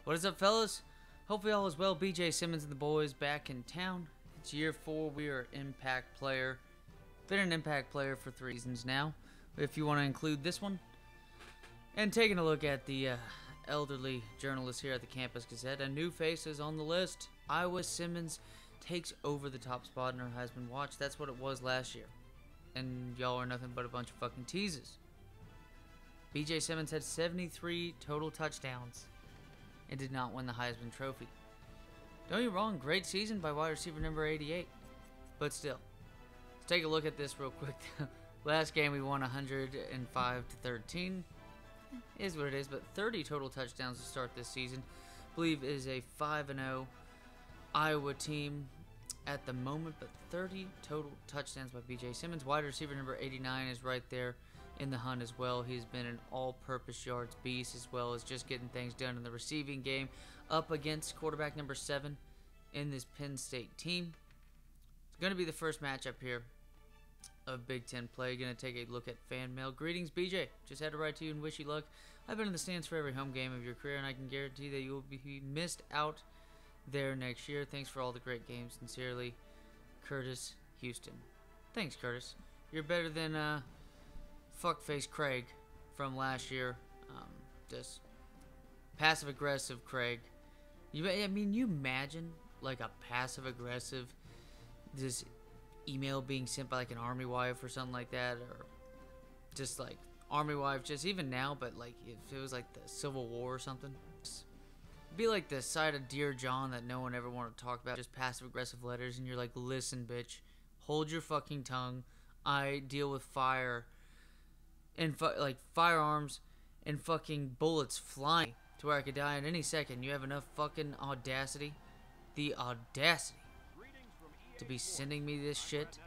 What is up, fellas? Hopefully all is well. BJ Simmons and the boys back in town. It's year 4. We are impact player. Been an impact player for 3 seasons now, if you want to include this one. And taking a look at the elderly journalist here at the Campus Gazette. A new face is on the list. Iowa Simmons takes over the top spot in our Heisman watch. That's what it was last year. And y'all are nothing but a bunch of fucking teases. BJ Simmons had 73 total touchdowns and did not win the Heisman Trophy. Don't get me wrong, great season by wide receiver number 88. But still, let's take a look at this real quick. Last game we won 105-13. Is what it is, but 30 total touchdowns to start this season. I believe it is a 5-0 Iowa team at the moment, but 30 total touchdowns by BJ Simmons. Wide receiver number 89 is right there in the hunt as well. He's been an all-purpose yards beast, as well as just getting things done in the receiving game, up against quarterback number 7 in this Penn State team. It's going to be the first matchup here of Big Ten play. Going to take a look at fan mail. Greetings, BJ. Just had to write to you and wish you luck. I've been in the stands for every home game of your career, and I can guarantee that you will be missed out there next year. Thanks for all the great games. Sincerely, Curtis Houston. Thanks, Curtis. You're better than fuckface Craig from last year. Just passive-aggressive Craig. You imagine like a passive-aggressive just email being sent by like an army wife or something like that, or just like army wife, just even now, but like if it was like the Civil War or something, just be like the side of Dear John that no one ever wanted to talk about, just passive-aggressive letters, and you're like, listen, bitch, hold your fucking tongue. I deal with fire and like firearms and fucking bullets flying to where I could die at any second. You have enough fucking audacity, the audacity, to be sending me this shit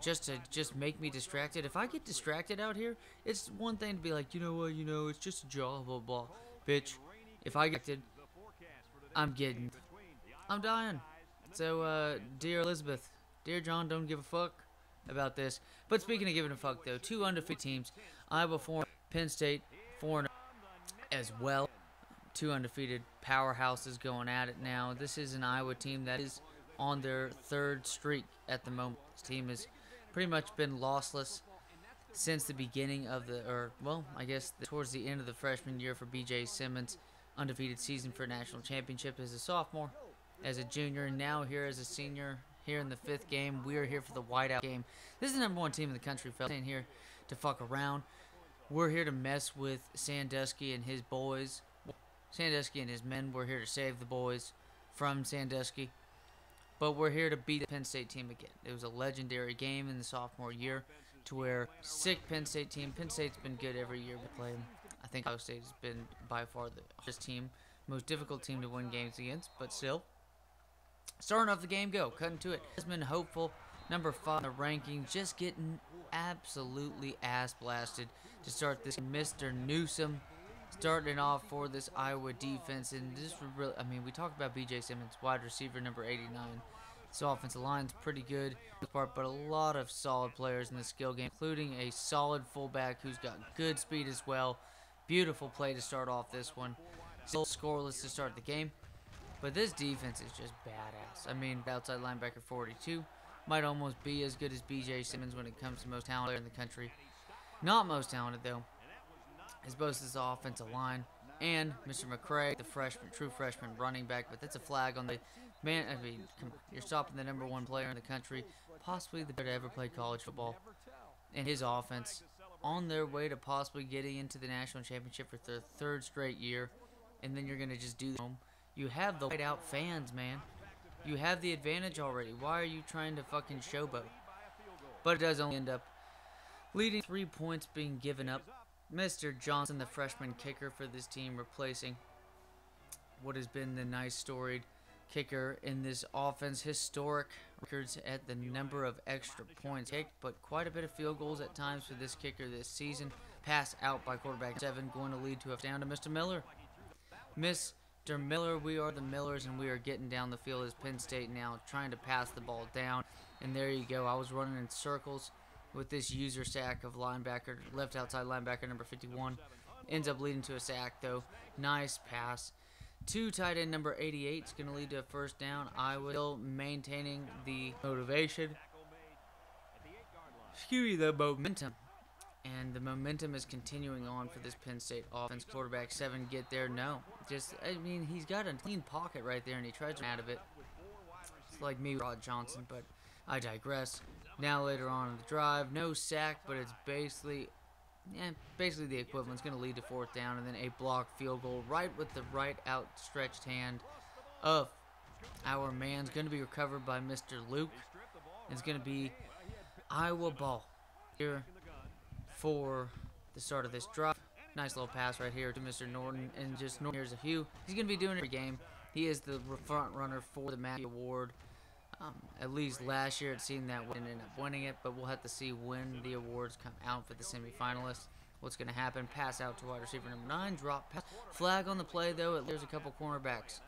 just to make me distracted. If I get distracted out here, it's one thing to be like, you know what, it's just a job, blah, blah. Bitch, if I get distracted, I'm dying. So, dear Elizabeth, dear John, don't give a fuck about this. But speaking of giving a fuck, though, 2 undefeated teams, Iowa 4, Penn State 4 as well. 2 undefeated powerhouses going at it now. This is an Iowa team that is on their 3rd streak at the moment. This team has pretty much been lossless since the beginning of towards the end of the freshman year for BJ Simmons. Undefeated season for a national championship as a sophomore, as a junior, and now here as a senior. Here in the 5th game, we are here for the whiteout game. This is the number 1 team in the country, fellas. Ain't here to fuck around. We're here to mess with Sandusky and his boys. Sandusky and his men. We're here to save the boys from Sandusky. But we're here to beat the Penn State team again. It was a legendary game in the sophomore year to where sick Penn State team. Penn State's been good every year we play them. I think Iowa State has been by far the hardest team, most difficult team to win games against, but still. Starting off the game, cutting to it. Heisman hopeful, number 5 in the rankings, just getting absolutely ass blasted to start this. Mr. Newsome starting off for this Iowa defense, and this really, we talked about BJ Simmons, wide receiver number 89. This offensive line's pretty good, but a lot of solid players in the skill game, including a solid fullback who's got good speed as well. Beautiful play to start off this one. Still scoreless to start the game. But this defense is just badass. Outside linebacker 42 might almost be as good as BJ Simmons when it comes to most talented player in the country. Not most talented, though, as both this offensive line and Mr. McCray, the true freshman running back. But that's a flag on the man. Come on, you're stopping the number 1 player in the country, possibly the best to ever play college football, and his offense on their way to possibly getting into the national championship for their 3rd straight year, and then you're going to just do them. You have the whiteout fans, man. You have the advantage already. Why are you trying to fucking showboat? But it does only end up leading 3 points being given up. Mr. Johnson, the freshman kicker for this team, replacing what has been the nice storied kicker in this offense. Historic records at the number of extra points kicked, but quite a bit of field goals at times for this kicker this season. Pass out by quarterback 7, going to lead to a down to Mr. Miller. Mr. Miller, we are the Millers, and we are getting down the field as Penn State now, trying to pass the ball down. And there you go. I was running in circles with this user sack of linebacker, left outside linebacker number 51. Ends up leading to a sack, though. Nice pass. to tight end number 88. It's going to lead to a first down. Iowa still maintaining the motivation. Excuse me, the momentum. And the momentum is continuing on for this Penn State offense. Quarterback 7 get there? No. I mean, he's got a clean pocket right there, and he tries to get out of it. It's like me, Rod Johnson, but I digress. Now later on in the drive, no sack, but it's basically the equivalent. It's going to lead to fourth down, and then a blocked field goal right with the right outstretched hand of our man. It's going to be recovered by Mr. Luke. It's going to be Iowa ball here for the start of this drive. Nice little pass right here to Mr. Norton, and just Norton, here's a few. He's going to be doing it every game. He is the front runner for the Madden Award. At least last year it seemed that we didn't end up winning it, but we'll have to see when the awards come out for the semifinalists. What's going to happen? Pass out to wide receiver number 9. Drop pass. Flag on the play, though. There's a couple cornerbacks.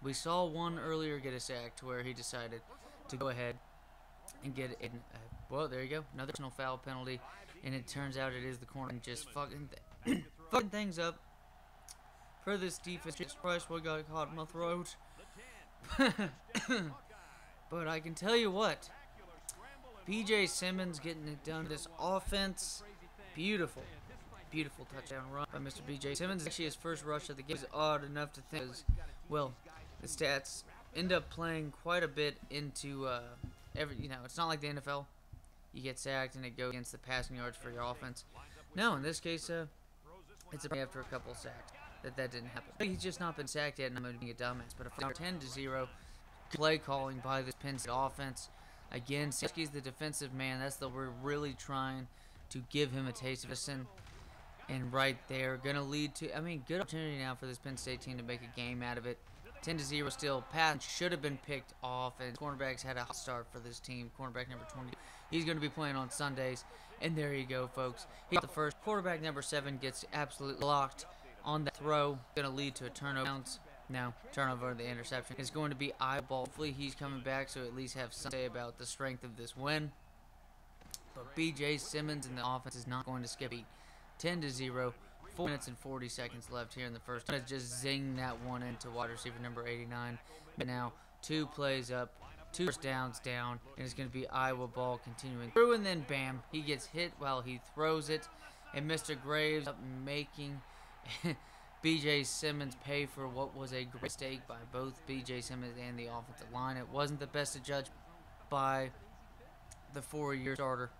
We saw one earlier get a sack to where he decided to go ahead and get it. Well, there you go. Another personal foul penalty. And it turns out it is the corner and just fucking things up for this defense. Jesus Christ, what got caught in my throat. But I can tell you what, BJ Simmons getting it done. This offense, beautiful touchdown run by Mr. BJ Simmons. Actually, his first rush of the game is odd enough to think, well, the stats end up playing quite a bit into it's not like the NFL. You get sacked and it goes against the passing yards for your offense. No, in this case, it's after a couple sacks that didn't happen. He's just not been sacked yet, and I'm going to be a dumbass. But a 10-0 play calling by this Penn State offense. Again, Siski's the defensive man. We're really trying to give him a taste of this, and right there, going to lead to, good opportunity now for this Penn State team to make a game out of it. 10-0 still. Pass should have been picked off, and cornerbacks had a hot start for this team. Cornerback number 20. He's going to be playing on Sundays, and there you go, folks. He got the first. Quarterback number 7 gets absolutely locked on that throw. Going to lead to a turnover. No, turnover, the interception. It's going to be eyeball. Hopefully he's coming back, so at least have something to say about the strength of this win. But BJ Simmons in the offense is not going to skip it. 10-0. 4 minutes and 40 seconds left here in the first. Gonna just zing that one into wide receiver number 89. But now 2 plays up, 2 first downs down, and it's going to be Iowa ball continuing through, and then bam, he gets hit while he throws it, and Mr. Graves up making BJ Simmons pay for what was a great mistake by both BJ Simmons and the offensive line. It wasn't the best to judge by the 4-year starter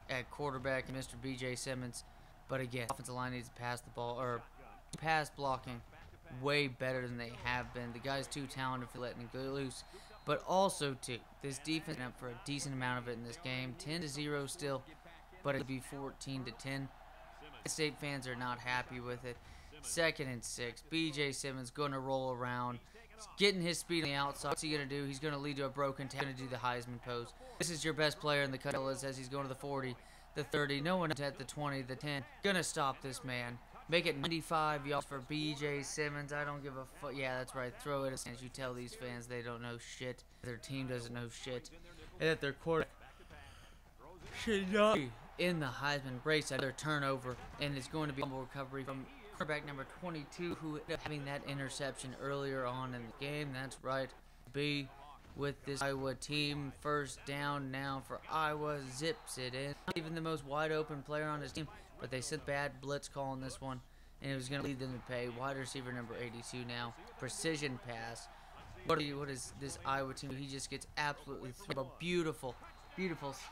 at quarterback, Mr. BJ Simmons. But again, offensive line needs to pass the ball, or pass blocking way better than they have been. The guy's too talented for letting it go loose. But also, too, this defense went up for a decent amount of it in this game. 10-0 still, but it'll be 14-10. Penn State fans are not happy with it. 2nd and 6. BJ Simmons going to roll around. He's getting his speed on the outside. What's he going to do? He's going to lead to a broken tackle. He's going to do the Heisman pose. This is your best player in the country as he's going to the 40. The 30, no one at the 20, the 10. Gonna stop this man. Make it 95 yards for BJ Simmons. I don't give a fuck. Yeah, that's right. Throw it as you tell these fans they don't know shit. Their team doesn't know shit. And that their quarterback should not be in the Heisman race at their turnover. And it's going to be a recovery from quarterback number 22, who ended up having that interception earlier on in the game. That's right. B. With this Iowa team, first down now for Iowa, zips it in. Not even the most wide open player on his team, but they said bad blitz call on this one, and it was going to lead them to pay. Wide receiver number 82 now, precision pass. What is this Iowa team? He just gets absolutely through. Beautiful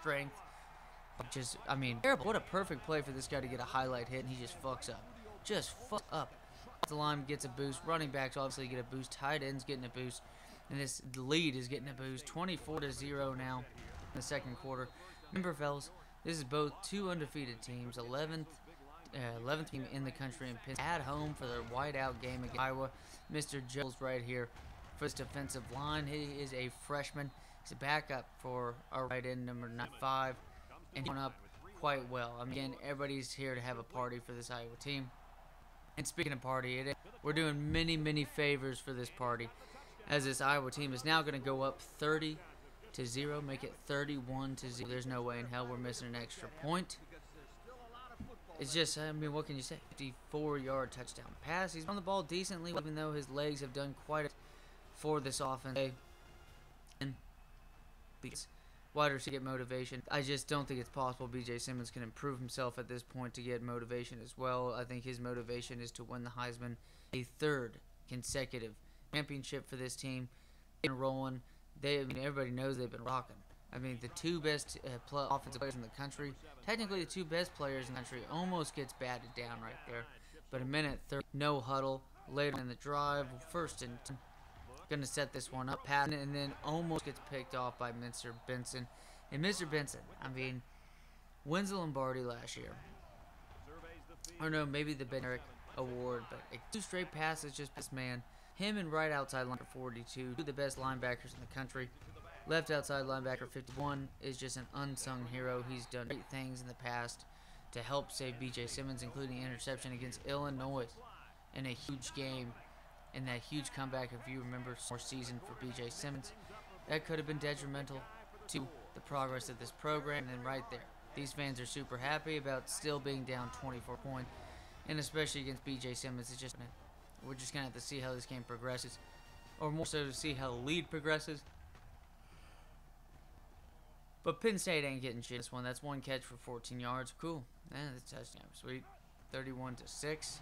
strength. Terrible. What a perfect play for this guy to get a highlight hit, and he just fucks up. The line gets a boost. Running backs obviously get a boost. Tight ends getting a boost. And the lead is getting a boost. 24-0 now in the second quarter. Remember, fellas, this is both 2 undefeated teams. 11th team in the country, and Penn at home for their whiteout game against Iowa. Mr. Jones right here for this defensive line. He is a freshman. He's a backup for our right end, number 95, and he's going up quite well. Again, everybody's here to have a party for this Iowa team. And speaking of party, we're doing many favors for this party, as this Iowa team is now going to go up 30-0, make it 31-0. There's no way in hell we're missing an extra point. it's just, I mean, what can you say? 54-yard touchdown pass. He's on the ball decently, even though his legs have done quite a for this offense. And these wide receivers get motivation. I just don't think it's possible B.J. Simmons can improve himself at this point to get motivation as well. I think his motivation is to win the Heisman, a third consecutive championship for this team. Been rolling. I mean, everybody knows they've been rocking. I mean, the two best offensive players in the country, technically the two best players in the country, almost gets batted down right there. But a minute 30, no huddle, later in the drive, first and 10. Going to set this one up, passing it, and then almost gets picked off by Mr. Benson. And Mr. Benson, I mean, wins the Lombardi last year. Or no, maybe the Ben Eric Award, but 2 straight passes, just this man. Him and right outside linebacker 42, 2 of the best linebackers in the country. Left outside linebacker 51 is just an unsung hero. He's done great things in the past to help save B.J. Simmons, including an interception against Illinois in a huge game. And that huge comeback, if you remember, more season for B.J. Simmons, that could have been detrimental to the progress of this program. And then right there, these fans are super happy about still being down 24 points, and especially against B.J. Simmons. It's just, we're just gonna have to see how this game progresses, or more so to see how the lead progresses. But Penn State ain't getting shit this one. That's 1 catch for 14 yards. Cool. That's a touchdown. Sweet. 31-6.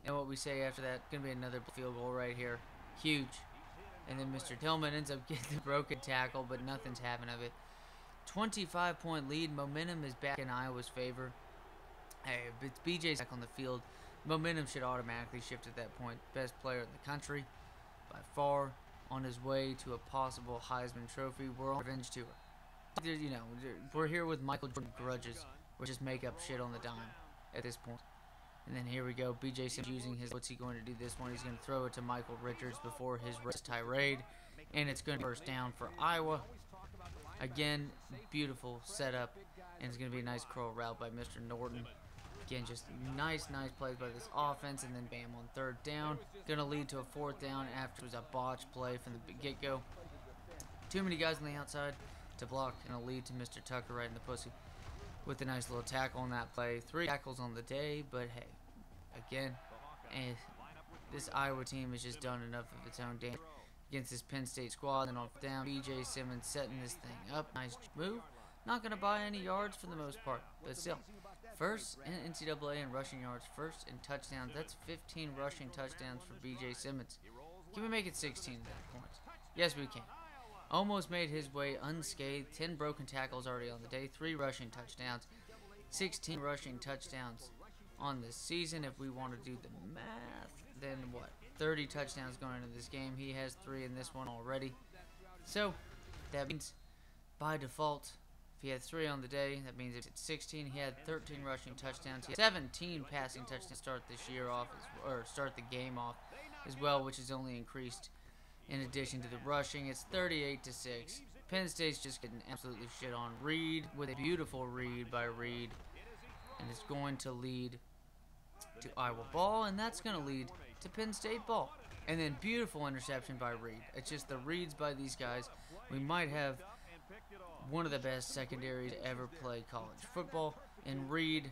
And what we say after that, going to be another field goal right here. Huge. And then Mr. Tillman ends up getting the broken tackle, but nothing's happened of it. 25-point lead. Momentum is back in Iowa's favor. Hey, if it's BJ's back on the field, momentum should automatically shift at that point. Best player in the country, by far, on his way to a possible Heisman Trophy. We're on revenge tour. You know, we're here with Michael Jordan grudges. We're just make up shit on the dime at this point. And then here we go. B.J. Simmons using his. What's he going to do this one? He's going to throw it to Michael Richards before his tirade. And it's going to be first down for Iowa. Again, beautiful setup. And it's going to be a nice curl route by Mr. Norton. Again, just nice plays by this offense. And then bam, on 3rd down. Going to lead to a 4th down after it was a botch play from the get-go. Too many guys on the outside to block. Going to lead to Mr. Tucker right in the pussy with a nice little tackle on that play. 3 tackles on the day, but hey, again, this Iowa team has just done enough of its own damage against this Penn State squad. And off down, B.J. Simmons setting this thing up. Nice move. Not going to buy any yards for the most part, but still. First in NCAA in rushing yards, first in touchdowns. That's 15 rushing touchdowns for B.J. Simmons. Can we make it 16 at that point? Yes, we can. Almost made his way unscathed. 10 broken tackles already on the day. 3 rushing touchdowns. 16 rushing touchdowns on this season. If we want to do the math, then what? 30 touchdowns going into this game. He has 3 in this one already. So, that means by default, if he had 3 on the day, that means if it's 16. He had 13 rushing touchdowns. He had 17 passing touchdowns to start this year off, or start the game off as well, which has only increased. In addition to the rushing, it's 38-6. Penn State's just getting absolutely shit on. Reed with a beautiful read by Reed. And it's going to lead to Iowa ball, and that's going to lead to Penn State ball. And then beautiful interception by Reed. It's just the reads by these guys. We might have one of the best secondaries to ever play college football. And Reed,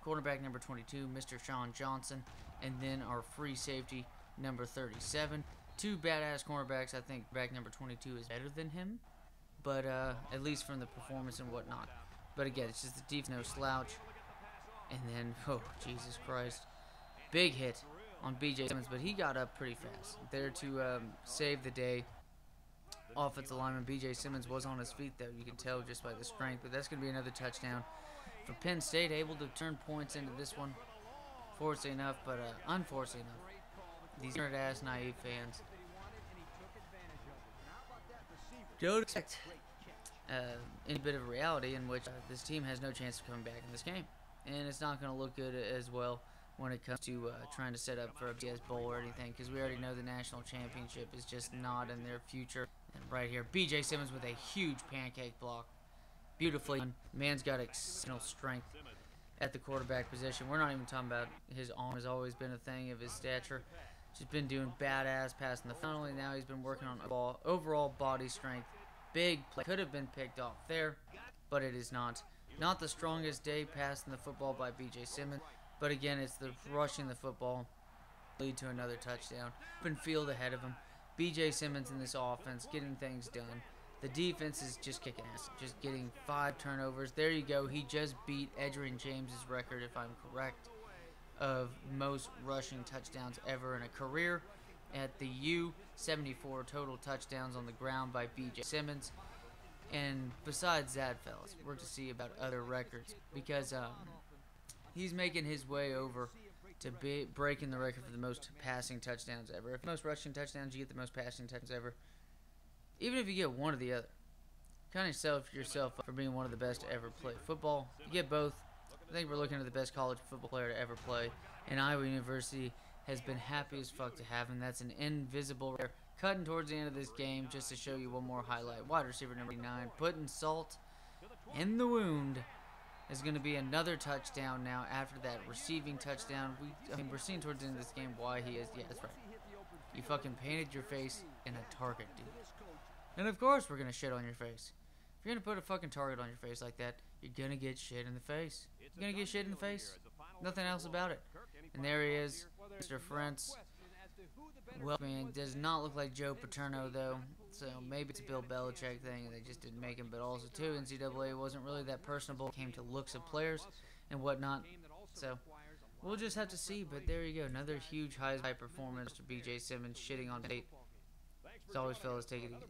quarterback number 22, Mr. Sean Johnson. And then our free safety, number 37. 2 badass cornerbacks. I think back number 22 is better than him, but at least from the performance and whatnot. But again, it's just the deep no slouch. And then, oh, Jesus Christ. Big hit on B.J. Simmons, but he got up pretty fast. There to save the day. Offensive lineman B.J. Simmons was on his feet, though. You can tell just by the strength. But that's going to be another touchdown for Penn State. Able to turn points into this one. Fortunately enough, but unfortunately enough. These nerd-ass naive fans don't expect any bit of reality in which this team has no chance of coming back in this game. And it's not going to look good as well when it comes to trying to set up for a BS Bowl or anything, because we already know the national championship is just not in their future. And right here, B.J. Simmons with a huge pancake block. Beautifully done. Man's got exceptional strength at the quarterback position. We're not even talking about his arm. Has always been a thing of his stature. Just been doing badass passing the funnel. Now he's been working on overall body strength. Big play. Could have been picked off there, but it is not. Not the strongest day passing the football by B.J. Simmons, but again, it's the rushing the football lead to another touchdown. Open field ahead of him. B.J. Simmons in this offense getting things done. The defense is just kicking ass, just getting 5 turnovers. There you go. He just beat Edgerrin James's record, if I'm correct, of most rushing touchdowns ever in a career. At the U, 74 total touchdowns on the ground by B.J. Simmons. And besides that, fellas, we're to see about other records because he's making his way over to breaking the record for the most passing touchdowns ever. If most rushing touchdowns, you get the most passing touchdowns ever. Even if you get one or the other, count yourself up for being one of the best to ever play football. You get both. I think we're looking at the best college football player to ever play, and Iowa University has been happy as fuck to have him. That's an invisible rare. Cutting towards the end of this game just to show you one more highlight. Wide receiver number 9, putting salt in the wound. Is going to be another touchdown now after that receiving touchdown. We're seeing towards the end of this game why he is. Yeah, that's right. You fucking painted your face in a target, dude. And of course we're going to shit on your face. If you're going to put a fucking target on your face like that, you're going to get shit in the face. You're going to get shit in the face. Nothing else about it. And there he is, Mr. Frentz. Well, man, does not look like Joe Paterno, though. So maybe it's a Bill Belichick thing and they just didn't make him. But also, too, NCAA wasn't really that personable. It came to looks of players and whatnot. So we'll just have to see. But there you go. Another huge high performance for B.J. Simmons shitting on State. As always, fellas, take it easy.